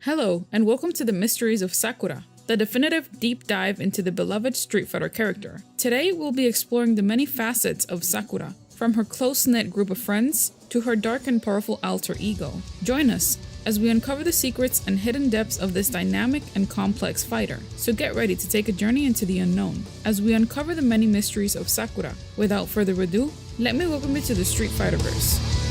Hello, and welcome to the Mysteries of Sakura, the definitive deep dive into the beloved Street Fighter character. Today, we'll be exploring the many facets of Sakura, from her close-knit group of friends to her dark and powerful alter ego. Join us as we uncover the secrets and hidden depths of this dynamic and complex fighter. So get ready to take a journey into the unknown as we uncover the many mysteries of Sakura. Without further ado, let me welcome you to the Street Fighterverse.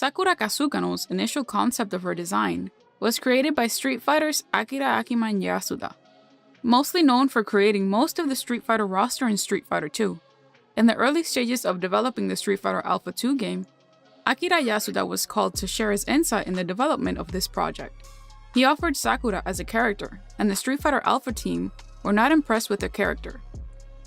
Sakura Kazukano's initial concept of her design was created by Street Fighter's Akira Akiman Yasuda, mostly known for creating most of the Street Fighter roster in Street Fighter II. In the early stages of developing the Street Fighter Alpha 2 game, Akira Yasuda was called to share his insight in the development of this project. He offered Sakura as a character, and the Street Fighter Alpha team were not impressed with the character.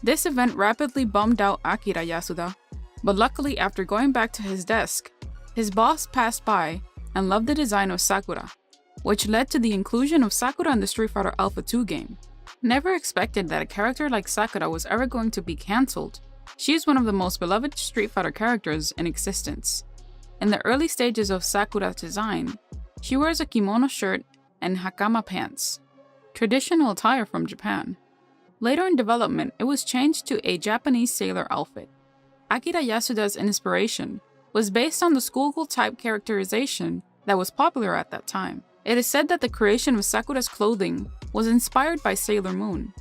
This event rapidly bummed out Akira Yasuda, but luckily after going back to his desk, his boss passed by and loved the design of Sakura, which led to the inclusion of Sakura in the Street Fighter Alpha 2 game. Never expected that a character like Sakura was ever going to be cancelled. She is one of the most beloved Street Fighter characters in existence. In the early stages of Sakura's design, she wears a kimono shirt and hakama pants, traditional attire from Japan. Later in development, it was changed to a Japanese sailor outfit. Akira Yasuda's inspiration was based on the schoolgirl type characterization that was popular at that time. It is said that the creation of Sakura's clothing was inspired by Sailor Moon.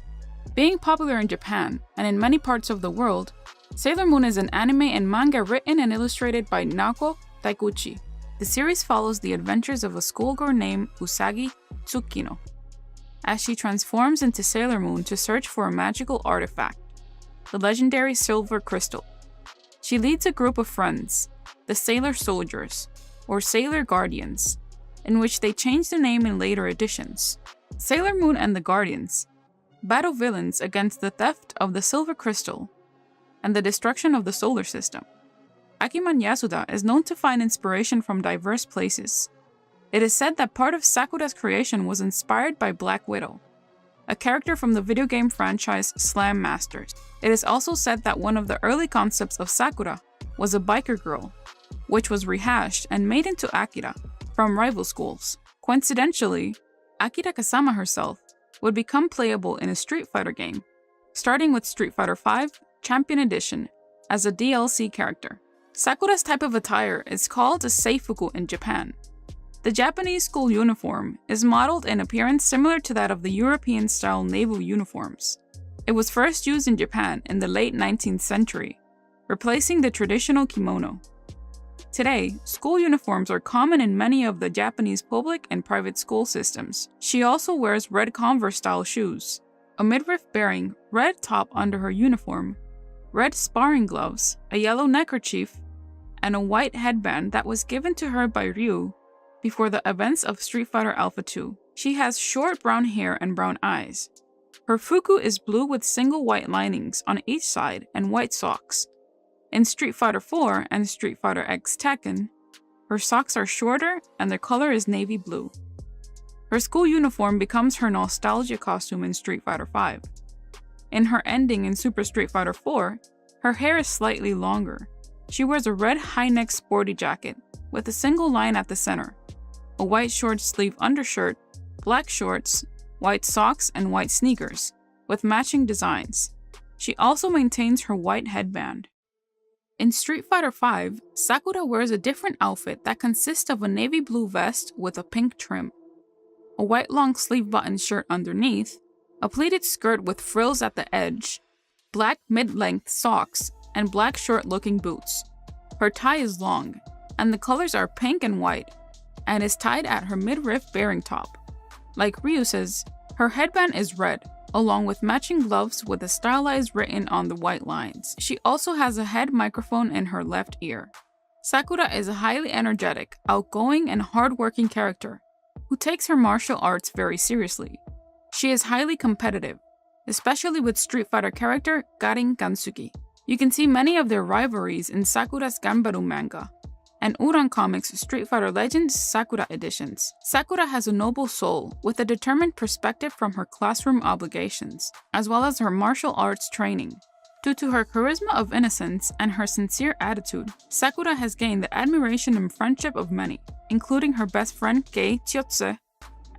Being popular in Japan and in many parts of the world, Sailor Moon is an anime and manga written and illustrated by Naoko Taikuchi. The series follows the adventures of a schoolgirl named Usagi Tsukino, as she transforms into Sailor Moon to search for a magical artifact, the legendary Silver Crystal. She leads a group of friends, the Sailor Soldiers, or Sailor Guardians, in which they changed the name in later editions. Sailor Moon and the Guardians battle villains against the theft of the Silver Crystal and the destruction of the solar system. Akiman Yasuda is known to find inspiration from diverse places. It is said that part of Sakura's creation was inspired by Black Widow, a character from the video game franchise Slam Masters. It is also said that one of the early concepts of Sakura was a biker girl, which was rehashed and made into Akira from rival schools. Coincidentally, Akira Kasama herself would become playable in a Street Fighter game, starting with Street Fighter V Champion Edition as a DLC character. Sakura's type of attire is called a seifuku in Japan. The Japanese school uniform is modeled in appearance similar to that of the European-style naval uniforms. It was first used in Japan in the late 19th century, replacing the traditional kimono. Today, school uniforms are common in many of the Japanese public and private school systems. She also wears red Converse-style shoes, a midriff-bearing red top under her uniform, red sparring gloves, a yellow neckerchief, and a white headband that was given to her by Ryu before the events of Street Fighter Alpha 2. She has short brown hair and brown eyes. Her fuku is blue with single white linings on each side and white socks. In Street Fighter 4 and Street Fighter X Tekken, her socks are shorter and their color is navy blue. Her school uniform becomes her nostalgia costume in Street Fighter V. In her ending in Super Street Fighter 4, her hair is slightly longer. She wears a red high-neck sporty jacket with a single line at the center, a white short-sleeve undershirt, black shorts, white socks, and white sneakers, with matching designs. She also maintains her white headband. In Street Fighter V, Sakura wears a different outfit that consists of a navy blue vest with a pink trim, a white long sleeve button shirt underneath, a pleated skirt with frills at the edge, black mid-length socks, and black short-looking boots. Her tie is long, and the colors are pink and white, and is tied at her midriff bearing top. Like Ryu's, her headband is red, along with matching gloves with a stylized written on the white lines. She also has a head microphone in her left ear. Sakura is a highly energetic, outgoing, and hardworking character who takes her martial arts very seriously. She is highly competitive, especially with Street Fighter character Karin Kanzuki. You can see many of their rivalries in Sakura's Ganbaru manga, and Uran Comics Street Fighter Legends Sakura editions. Sakura has a noble soul with a determined perspective from her classroom obligations, as well as her martial arts training. Due to her charisma of innocence and her sincere attitude, Sakura has gained the admiration and friendship of many, including her best friend Kei Chiyotse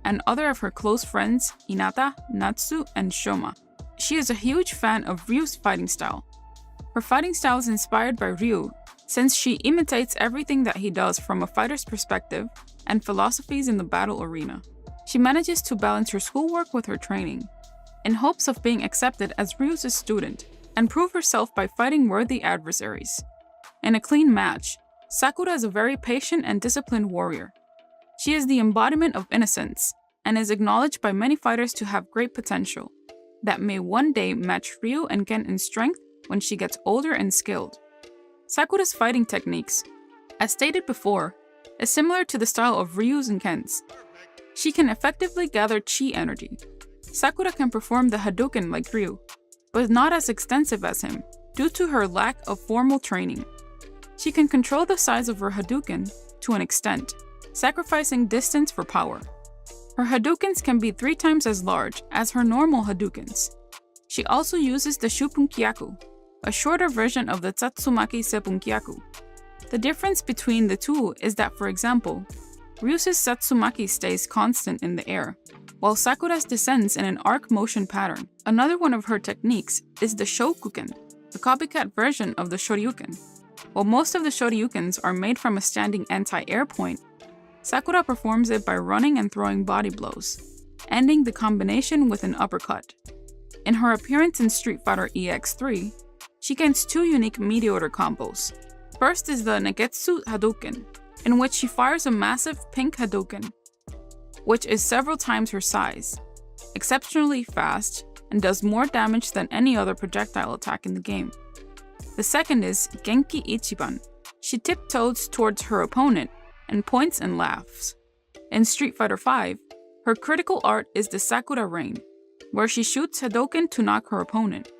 and other of her close friends Hinata, Natsu, and Shoma. She is a huge fan of Ryu's fighting style. Her fighting style is inspired by Ryu, since she imitates everything that he does from a fighter's perspective and philosophies in the battle arena. She manages to balance her schoolwork with her training, in hopes of being accepted as Ryu's student, and prove herself by fighting worthy adversaries. In a clean match, Sakura is a very patient and disciplined warrior. She is the embodiment of innocence, and is acknowledged by many fighters to have great potential, that may one day match Ryu and Ken in strength when she gets older and skilled. Sakura's fighting techniques, as stated before, is similar to the style of Ryu's and Ken's. She can effectively gather chi energy. Sakura can perform the Hadouken like Ryu, but not as extensive as him, due to her lack of formal training. She can control the size of her Hadouken to an extent, sacrificing distance for power. Her Hadoukens can be 3 times as large as her normal Hadoukens. She also uses the Shupunkyaku, a shorter version of the Tatsumaki Seppunkyaku. The difference between the two is that, for example, Ryu's Tatsumaki stays constant in the air, while Sakura's descends in an arc motion pattern. Another one of her techniques is the Shokuken, the copycat version of the Shoryuken. While most of the Shoryukens are made from a standing anti-air point, Sakura performs it by running and throwing body blows, ending the combination with an uppercut. In her appearance in Street Fighter EX3, she gains 2 unique meteor combos. First is the Negetsu Hadouken, in which she fires a massive pink Hadouken, which is several times her size, exceptionally fast, and does more damage than any other projectile attack in the game. The second is Genki Ichiban. She tiptoes towards her opponent and points and laughs. In Street Fighter V, her critical art is the Sakura Rain, where she shoots Hadouken to knock her opponent.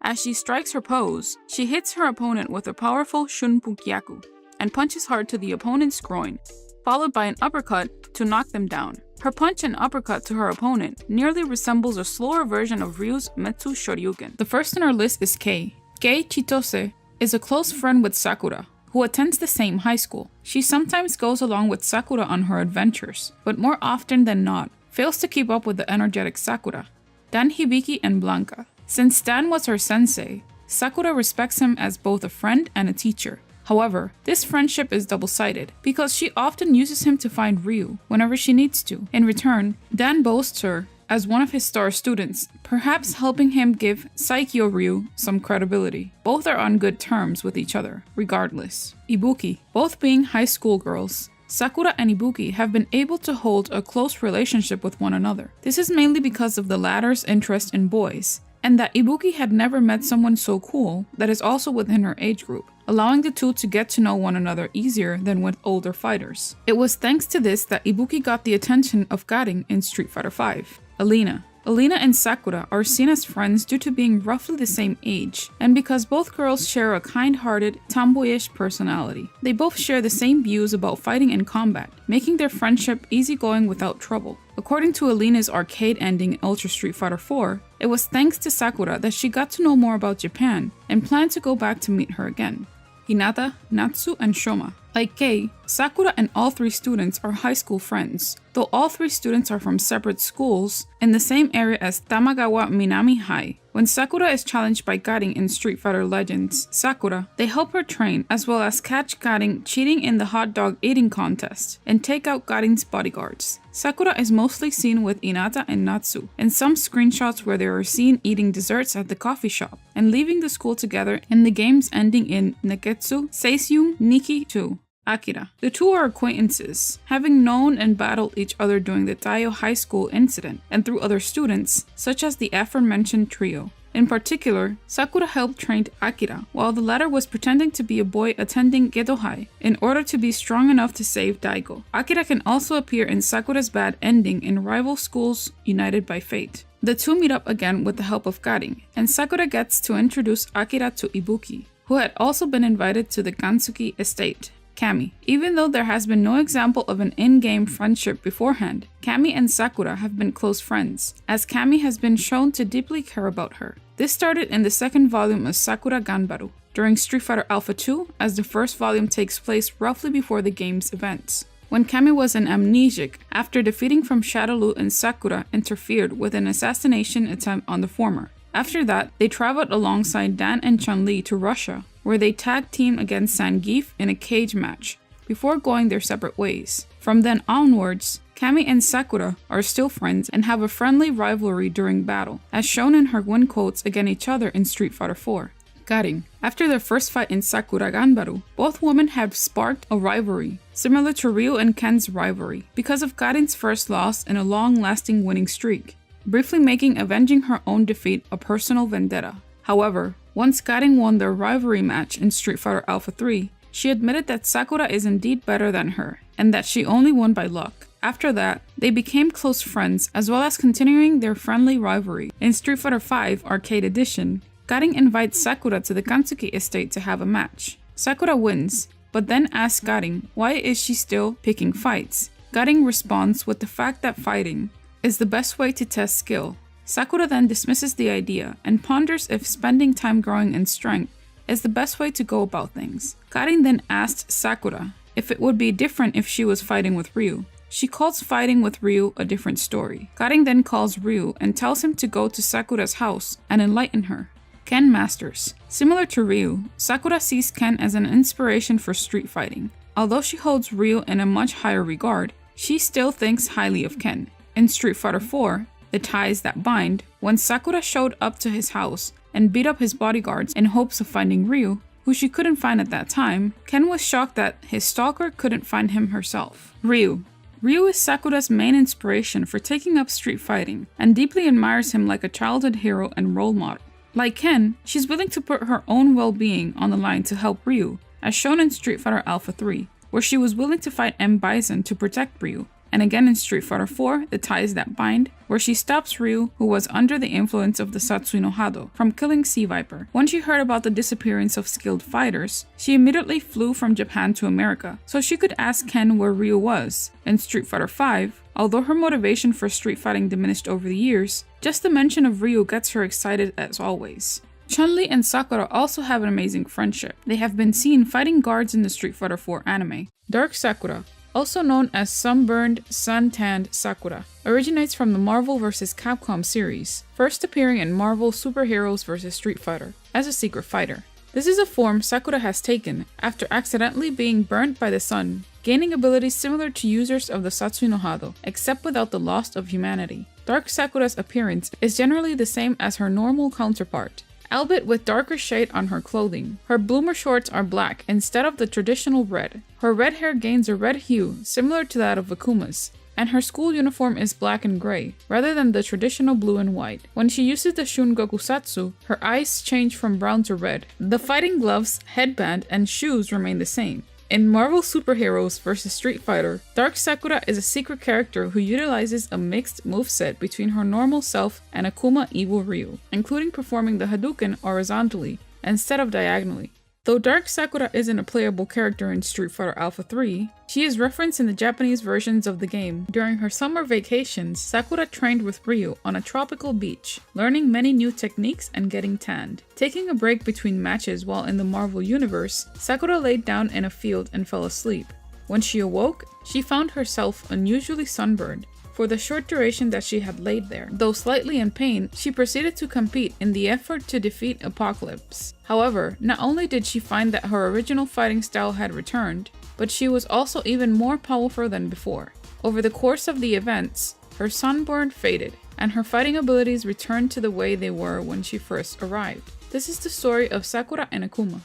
As she strikes her pose, she hits her opponent with a powerful Shunpukyaku and punches hard to the opponent's groin, followed by an uppercut to knock them down. Her punch and uppercut to her opponent nearly resembles a slower version of Ryu's Metsu Shoryuken. The first on our list is Kei. Kei Chitose is a close friend with Sakura, who attends the same high school. She sometimes goes along with Sakura on her adventures, but more often than not, fails to keep up with the energetic Sakura, Dan Hibiki and Blanca. Since Dan was her sensei, Sakura respects him as both a friend and a teacher. However, this friendship is double-sided, because she often uses him to find Ryu whenever she needs to. In return, Dan boasts her as one of his star students, perhaps helping him give Saikyo Ryu some credibility. Both are on good terms with each other, regardless. Ibuki, both being high school girls, Sakura and Ibuki have been able to hold a close relationship with one another. This is mainly because of the latter's interest in boys, and that Ibuki had never met someone so cool that is also within her age group, allowing the two to get to know one another easier than with older fighters. It was thanks to this that Ibuki got the attention of Karin in Street Fighter V. Alina and Sakura are seen as friends due to being roughly the same age, and because both girls share a kind-hearted, tomboyish personality. They both share the same views about fighting and combat, making their friendship easygoing without trouble. According to Alina's arcade ending in Ultra Street Fighter IV, it was thanks to Sakura that she got to know more about Japan and planned to go back to meet her again. Hinata, Natsu, and Shoma. Like Kei, Sakura and all 3 students are high school friends, though all 3 students are from separate schools in the same area as Tamagawa Minami High. When Sakura is challenged by Karin in Street Fighter Legends Sakura, they help her train as well as catch Karin cheating in the hot dog eating contest and take out Karin's bodyguards. Sakura is mostly seen with Hinata and Natsu, and some screenshots where they are seen eating desserts at the coffee shop and leaving the school together in the games ending in Neketsu, Seisyu, Nikki 2. Akira. The two are acquaintances, having known and battled each other during the Taiyo High School incident and through other students, such as the aforementioned trio. In particular, Sakura helped train Akira, while the latter was pretending to be a boy attending Gedo High in order to be strong enough to save Daigo. Akira can also appear in Sakura's bad ending in Rival Schools United by Fate. The two meet up again with the help of Karin, and Sakura gets to introduce Akira to Ibuki, who had also been invited to the Kanzuki estate. Kami. Even though there has been no example of an in-game friendship beforehand, Kami and Sakura have been close friends, as Kami has been shown to deeply care about her. This started in the second volume of Sakura Ganbaru, during Street Fighter Alpha 2, as the first volume takes place roughly before the game's events, when Kami was an amnesiac after defeating from Shadowloo and Sakura interfered with an assassination attempt on the former. After that, they traveled alongside Dan and Chun-Li to Russia, where they tag teamed against Zangief in a cage match, before going their separate ways. From then onwards, Kami and Sakura are still friends and have a friendly rivalry during battle, as shown in her win quotes against each other in Street Fighter 4. Karin. After their first fight in Sakura Ganbaru, both women have sparked a rivalry, similar to Ryu and Ken's rivalry, because of Karin's first loss in a long-lasting winning streak, briefly making avenging her own defeat a personal vendetta. However, once Karin won their rivalry match in Street Fighter Alpha 3, she admitted that Sakura is indeed better than her, and that she only won by luck. After that, they became close friends as well as continuing their friendly rivalry. In Street Fighter V Arcade Edition, Karin invites Sakura to the Kanzuki estate to have a match. Sakura wins, but then asks Karin why is she still picking fights. Karin responds with the fact that fighting is the best way to test skill. Sakura then dismisses the idea and ponders if spending time growing in strength is the best way to go about things. Karin then asks Sakura if it would be different if she was fighting with Ryu. She calls fighting with Ryu a different story. Karin then calls Ryu and tells him to go to Sakura's house and enlighten her. Ken Masters. Similar to Ryu, Sakura sees Ken as an inspiration for street fighting. Although she holds Ryu in a much higher regard, she still thinks highly of Ken. In Street Fighter 4, The Ties That Bind, when Sakura showed up to his house and beat up his bodyguards in hopes of finding Ryu, who she couldn't find at that time, Ken was shocked that his stalker couldn't find him herself. Ryu. Ryu is Sakura's main inspiration for taking up street fighting and deeply admires him like a childhood hero and role model. Like Ken, she's willing to put her own well-being on the line to help Ryu, as shown in Street Fighter Alpha 3, where she was willing to fight M. Bison to protect Ryu, and again in Street Fighter 4, The Ties That Bind, where she stops Ryu, who was under the influence of the Satsui no Hado, from killing Sea Viper. When she heard about the disappearance of skilled fighters, she immediately flew from Japan to America, so she could ask Ken where Ryu was. In Street Fighter 5, although her motivation for street fighting diminished over the years, just the mention of Ryu gets her excited as always. Chun-Li and Sakura also have an amazing friendship. They have been seen fighting guards in the Street Fighter 4 anime. Dark Sakura, also known as Sunburned, Sun-Tanned Sakura, originates from the Marvel vs. Capcom series, first appearing in Marvel Superheroes vs. Street Fighter as a secret fighter. This is a form Sakura has taken after accidentally being burnt by the sun, gaining abilities similar to users of the Satsui no Hado, except without the loss of humanity. Dark Sakura's appearance is generally the same as her normal counterpart, albeit with darker shade on her clothing. Her bloomer shorts are black instead of the traditional red. Her red hair gains a red hue similar to that of Akuma's, and her school uniform is black and gray, rather than the traditional blue and white. When she uses the Shungokusatsu, her eyes change from brown to red. The fighting gloves, headband, and shoes remain the same. In Marvel Superheroes vs. Street Fighter, Dark Sakura is a secret character who utilizes a mixed moveset between her normal self and Akuma Evil Ryu, including performing the Hadouken horizontally instead of diagonally. Though Dark Sakura isn't a playable character in Street Fighter Alpha 3, she is referenced in the Japanese versions of the game. During her summer vacations, Sakura trained with Ryu on a tropical beach, learning many new techniques and getting tanned. Taking a break between matches while in the Marvel universe, Sakura laid down in a field and fell asleep. When she awoke, she found herself unusually sunburned. For the short duration that she had laid there, though slightly in pain, she proceeded to compete in the effort to defeat Apocalypse. However, not only did she find that her original fighting style had returned, but she was also even more powerful than before. Over the course of the events, her sunburn faded, and her fighting abilities returned to the way they were when she first arrived. This is the story of Sakura and Akuma.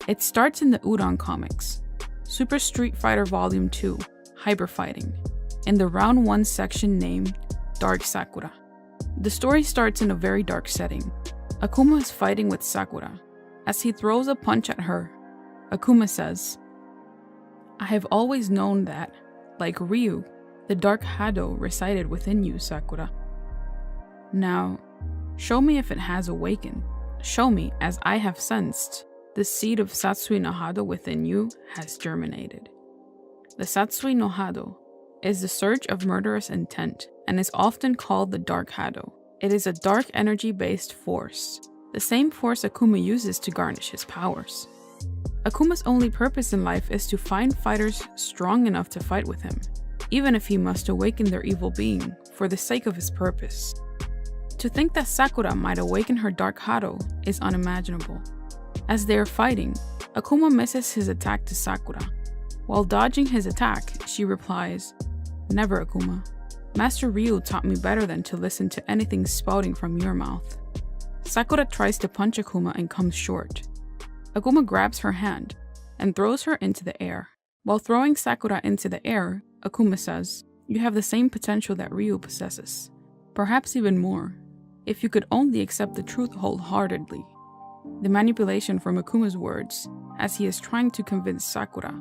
It starts in the Udon comics. Super Street Fighter Volume 2, Hyper Fighting, in the Round 1 section named Dark Sakura. The story starts in a very dark setting. Akuma is fighting with Sakura. As he throws a punch at her, Akuma says, "I have always known that, like Ryu, the Dark Hado resided within you, Sakura. Now, show me if it has awakened. Show me as I have sensed The seed of Satsui no Hado within you has germinated. The Satsui no Hado is the surge of murderous intent and is often called the Dark Hado. It is a dark energy-based force, the same force Akuma uses to garnish his powers. Akuma's only purpose in life is to find fighters strong enough to fight with him, even if he must awaken their evil being for the sake of his purpose. To think that Sakura might awaken her Dark Hado is unimaginable. As they are fighting, Akuma misses his attack to Sakura. While dodging his attack, she replies, "Never, Akuma. Master Ryu taught me better than to listen to anything spouting from your mouth." Sakura tries to punch Akuma and comes short. Akuma grabs her hand and throws her into the air. While throwing Sakura into the air, Akuma says, "You have the same potential that Ryu possesses. Perhaps even more, if you could only accept the truth wholeheartedly." The manipulation from Akuma's words, as he is trying to convince Sakura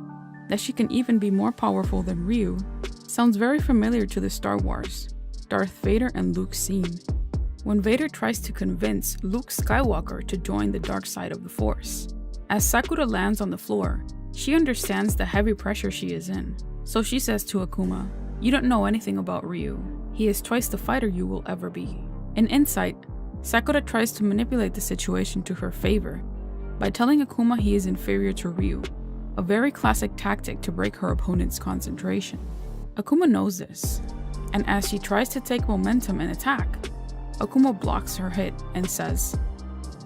that she can even be more powerful than Ryu, sounds very familiar to the Star Wars, Darth Vader and Luke scene. When Vader tries to convince Luke Skywalker to join the dark side of the Force. As Sakura lands on the floor, she understands the heavy pressure she is in, so she says to Akuma, "You don't know anything about Ryu. He is twice the fighter you will ever be." In insight, Sakura tries to manipulate the situation to her favor by telling Akuma he is inferior to Ryu, a very classic tactic to break her opponent's concentration. Akuma knows this, and as she tries to take momentum and attack, Akuma blocks her hit and says,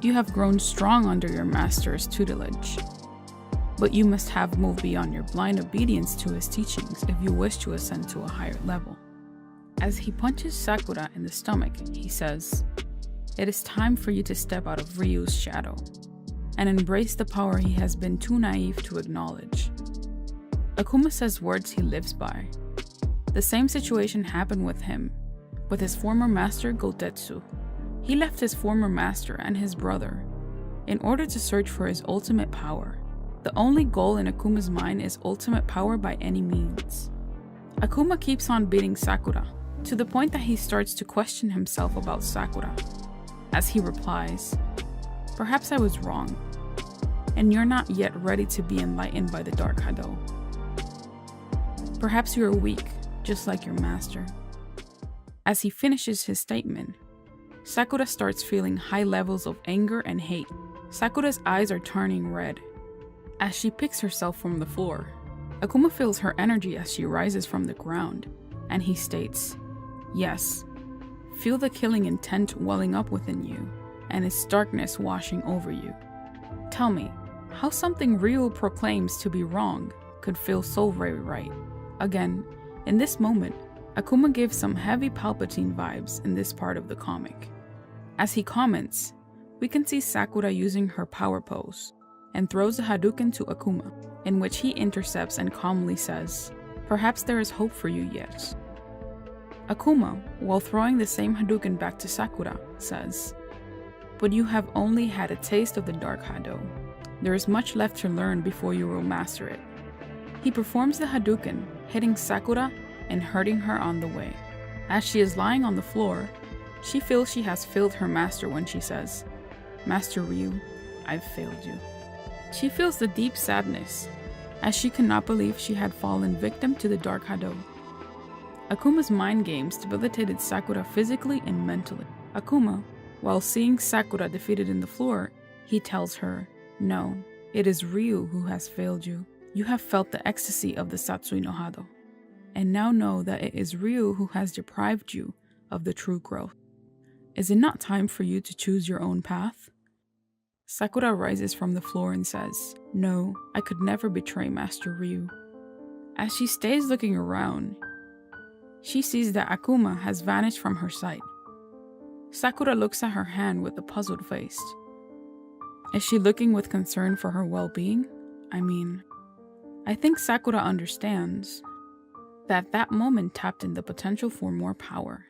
"You have grown strong under your master's tutelage, but you must have moved beyond your blind obedience to his teachings if you wish to ascend to a higher level." As he punches Sakura in the stomach, he says, "It is time for you to step out of Ryu's shadow and embrace the power he has been too naive to acknowledge." Akuma says words he lives by. The same situation happened with him, with his former master Gotetsu. He left his former master and his brother in order to search for his ultimate power. The only goal in Akuma's mind is ultimate power by any means. Akuma keeps on beating Sakura, to the point that he starts to question himself about Sakura. As he replies, "Perhaps I was wrong, and you're not yet ready to be enlightened by the Dark Hado. Perhaps you are weak, just like your master." As he finishes his statement, Sakura starts feeling high levels of anger and hate. Sakura's eyes are turning red. As she picks herself from the floor, Akuma feels her energy as she rises from the ground, and he states, "Yes, feel the killing intent welling up within you, and its darkness washing over you. Tell me, how something Ryu proclaims to be wrong could feel so very right." Again, in this moment, Akuma gives some heavy Palpatine vibes in this part of the comic. As he comments, we can see Sakura using her power pose and throws a Hadouken to Akuma, in which he intercepts and calmly says, "Perhaps there is hope for you yet." Akuma, while throwing the same Hadouken back to Sakura, says, "But you have only had a taste of the Dark Hado. There is much left to learn before you will master it." He performs the Hadouken, hitting Sakura and hurting her on the way. As she is lying on the floor, she feels she has failed her master when she says, "Master Ryu, I've failed you." She feels the deep sadness, as she could not believe she had fallen victim to the Dark Hado. Akuma's mind games debilitated Sakura physically and mentally. Akuma, while seeing Sakura defeated in the floor, he tells her, "No, it is Ryu who has failed you. You have felt the ecstasy of the Satsui no Hado, and now know that it is Ryu who has deprived you of the true growth. Is it not time for you to choose your own path?" Sakura rises from the floor and says, "No, I could never betray Master Ryu." As she stays looking around, she sees that Akuma has vanished from her sight. Sakura looks at her hand with a puzzled face. Is she looking with concern for her well-being? I think Sakura understands that that moment tapped in the potential for more power.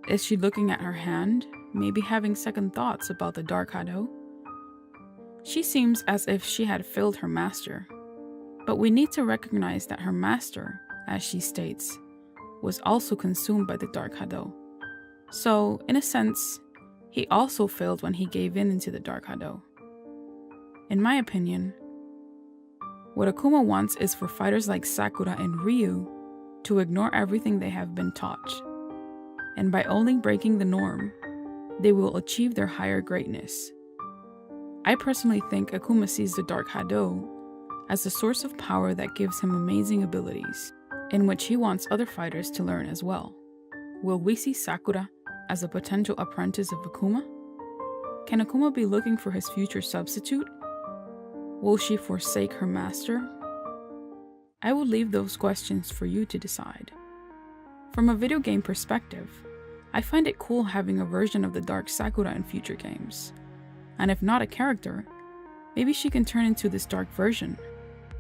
Is she looking at her hand, maybe having second thoughts about the Dark Hado? She seems as if she had failed her master, but we need to recognize that her master, as she states, was also consumed by the Dark Hado. So, in a sense, he also failed when he gave in into the Dark Hado. In my opinion, what Akuma wants is for fighters like Sakura and Ryu to ignore everything they have been taught. And by only breaking the norm, they will achieve their higher greatness. I personally think Akuma sees the Dark Hado as a source of power that gives him amazing abilities, in which he wants other fighters to learn as well. Will we see Sakura as a potential apprentice of Akuma? Can Akuma be looking for his future substitute? Will she forsake her master? I will leave those questions for you to decide. From a video game perspective, I find it cool having a version of the Dark Sakura in future games. And if not a character, maybe she can turn into this dark version,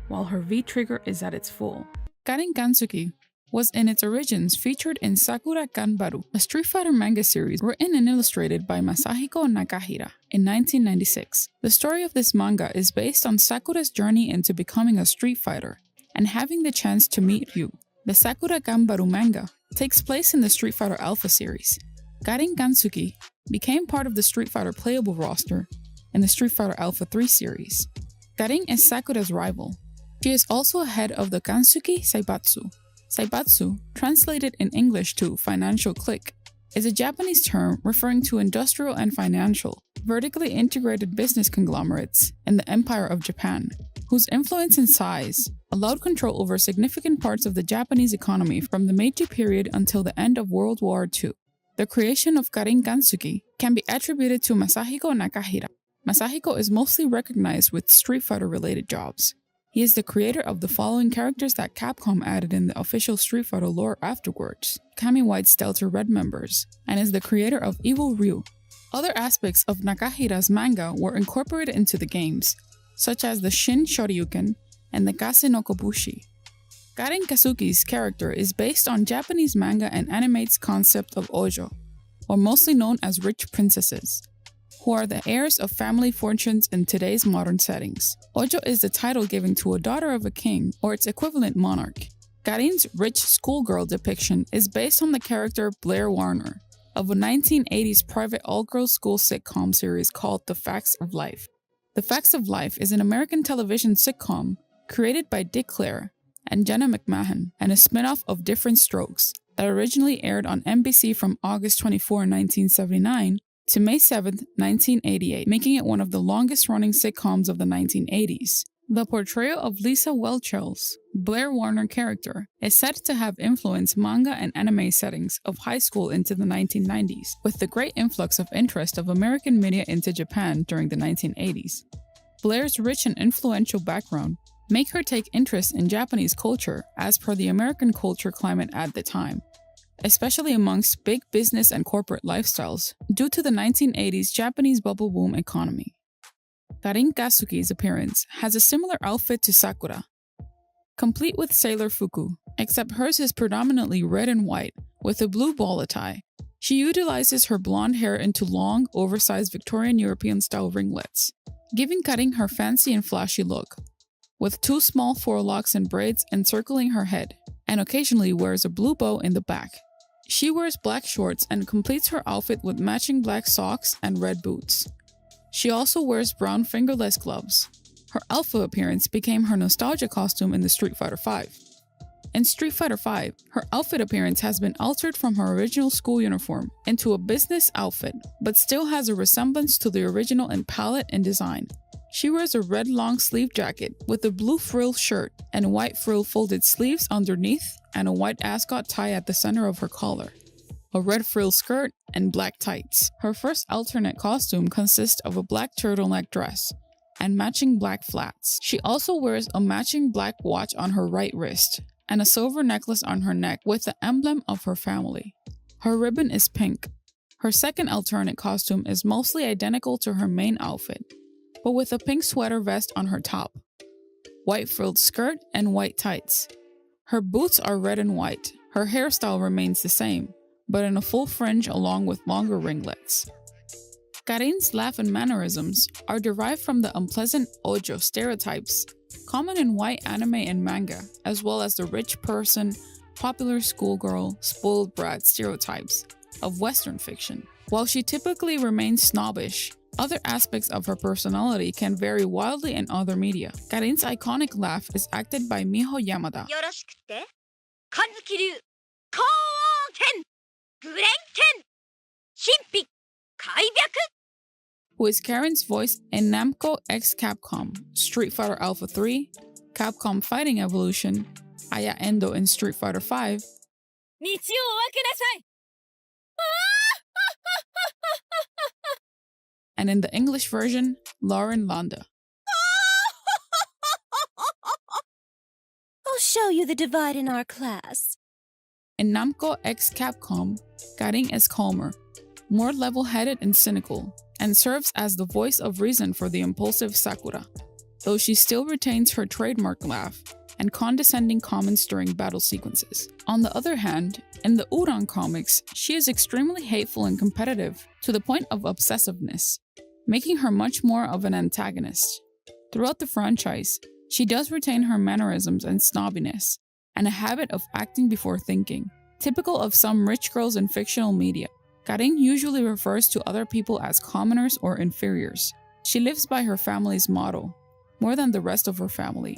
while her V-trigger is at its full. Karin Kanzuki was in its origins featured in Sakura Ganbaru, a Street Fighter manga series written and illustrated by Masahiko Nakahira in 1996. The story of this manga is based on Sakura's journey into becoming a Street Fighter and having the chance to meet Ryu. The Sakura Ganbaru manga takes place in the Street Fighter Alpha series. Karin Kanzuki became part of the Street Fighter playable roster in the Street Fighter Alpha 3 series. Karin is Sakura's rival. She is also head of the Kanzuki Saibatsu. Saibatsu, translated in English to financial clique, is a Japanese term referring to industrial and financial, vertically integrated business conglomerates in the Empire of Japan, whose influence and size allowed control over significant parts of the Japanese economy from the Meiji period until the end of World War II. The creation of Karin Kanzuki can be attributed to Masahiko Nakahira. Masahiko is mostly recognized with Street Fighter-related jobs. He is the creator of the following characters that Capcom added in the official Street Fighter lore afterwards: Kami White's Delta Red members, and is the creator of Evil Ryu. Other aspects of Nakahira's manga were incorporated into the games, such as the Shin Shoryuken and the Kase no Kobushi. Karin Kanzuki's character is based on Japanese manga and anime's concept of ojo, or mostly known as rich princesses, who are the heirs of family fortunes in today's modern settings. Ojo is the title given to a daughter of a king or its equivalent monarch. Karin's rich schoolgirl depiction is based on the character Blair Warner of a 1980s private all-girls school sitcom series called The Facts of Life. The Facts of Life is an American television sitcom created by Dick Clare and Jenna McMahon, and a spin-off of Different Strokes that originally aired on NBC from August 24, 1979 to May 7, 1988, making it one of the longest-running sitcoms of the 1980s. The portrayal of Lisa Whelchell's Blair Warner character is said to have influenced manga and anime settings of high school into the 1990s, with the great influx of interest of American media into Japan during the 1980s. Blair's rich and influential background make her take interest in Japanese culture as per the American culture climate at the time, especially amongst big business and corporate lifestyles due to the 1980s Japanese bubble boom economy. Karin Kanzuki's appearance has a similar outfit to Sakura, complete with sailor fuku, except hers is predominantly red and white with a blue ball tie. She utilizes her blonde hair into long, oversized Victorian European-style ringlets, giving Karin her fancy and flashy look, with two small forelocks and braids encircling her head, and occasionally wears a blue bow in the back. She wears black shorts and completes her outfit with matching black socks and red boots. She also wears brown fingerless gloves. Her alpha appearance became her nostalgia costume in the Street Fighter V. In Street Fighter V, her outfit appearance has been altered from her original school uniform into a business outfit, but still has a resemblance to the original in palette and design. She wears a red long sleeve jacket with a blue frill shirt and white frill folded sleeves underneath and a white ascot tie at the center of her collar, a red frill skirt, and black tights. Her first alternate costume consists of a black turtleneck dress and matching black flats. She also wears a matching black watch on her right wrist and a silver necklace on her neck with the emblem of her family. Her ribbon is pink. Her second alternate costume is mostly identical to her main outfit, but with a pink sweater vest on her top, white frilled skirt, and white tights. Her boots are red and white. Her hairstyle remains the same, but in a full fringe along with longer ringlets. Karin's laugh and mannerisms are derived from the unpleasant ojo stereotypes common in white anime and manga, as well as the rich person, popular schoolgirl, spoiled brat stereotypes of Western fiction. While she typically remains snobbish, Other aspects of her personality can vary wildly in other media. Karin's iconic laugh is acted by Miho Yamada, よろしくて神月流高音剣グレン剣神秘開闢 who is Karin's voice in Namco x Capcom, Street Fighter Alpha 3, Capcom Fighting Evolution, Aya Endo in Street Fighter V, 道をお分けなさい and in the English version, Lauren Landa. I'll show you the divide in our class. In Namco x Capcom, Karin is calmer, more level-headed and cynical, and serves as the voice of reason for the impulsive Sakura, though she still retains her trademark laugh and condescending comments during battle sequences. On the other hand, in the Uran comics, she is extremely hateful and competitive to the point of obsessiveness, making her much more of an antagonist. Throughout the franchise, she does retain her mannerisms and snobbiness, and a habit of acting before thinking, typical of some rich girls in fictional media. Karin usually refers to other people as commoners or inferiors. She lives by her family's motto, more than the rest of her family,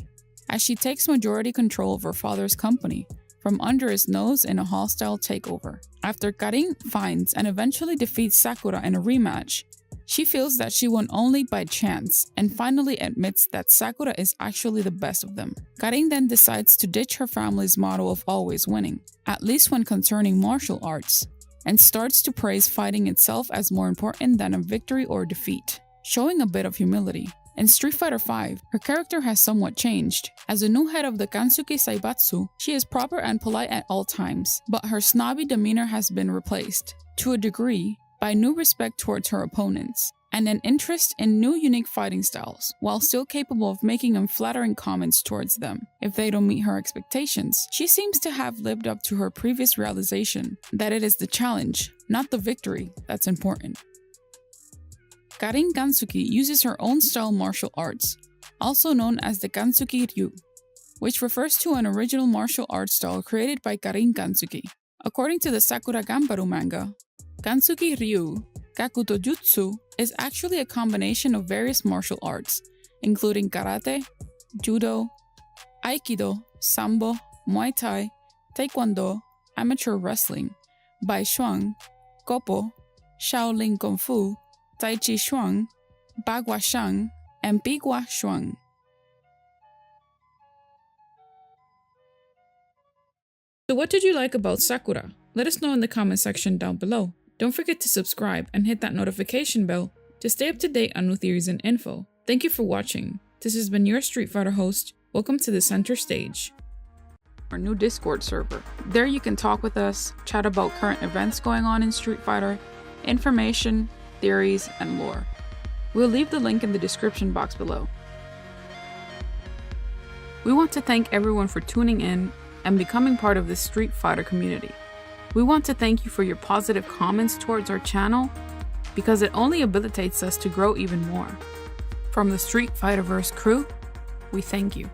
as she takes majority control of her father's company from under his nose in a hostile takeover. After Karin finds and eventually defeats Sakura in a rematch, she feels that she won only by chance and finally admits that Sakura is actually the best of them. Karin then decides to ditch her family's motto of always winning, at least when concerning martial arts, and starts to praise fighting itself as more important than a victory or defeat, showing a bit of humility. In Street Fighter V, her character has somewhat changed. As the new head of the Kanzuki Saibatsu, she is proper and polite at all times, but her snobby demeanor has been replaced, to a degree, by new respect towards her opponents, and an interest in new unique fighting styles, while still capable of making unflattering comments towards them if they don't meet her expectations. She seems to have lived up to her previous realization that it is the challenge, not the victory, that's important. Karin Kanzuki uses her own style martial arts, also known as the Kanzuki Ryu, which refers to an original martial arts style created by Karin Kanzuki. According to the Sakura Ganbaru manga, Kanzuki Ryu, Kakuto Jutsu, is actually a combination of various martial arts, including karate, judo, aikido, sambo, muay thai, taekwondo, amateur wrestling, bai shuang, kopo, shaolin kung fu, tai chi chuan, bagua shang, and bigua shuang. So what did you like about Sakura? Let us know in the comment section down below. Don't forget to subscribe and hit that notification bell to stay up to date on new theories and info. Thank you for watching. This has been your Street Fighter host. Welcome to the center stage. Our new Discord server. There you can talk with us, chat about current events going on in Street Fighter, information, theories, and lore. We'll leave the link in the description box below. We want to thank everyone for tuning in and becoming part of the Street Fighter community. We want to thank you for your positive comments towards our channel because it only habilitates us to grow even more. From the Street Fighterverse crew, we thank you.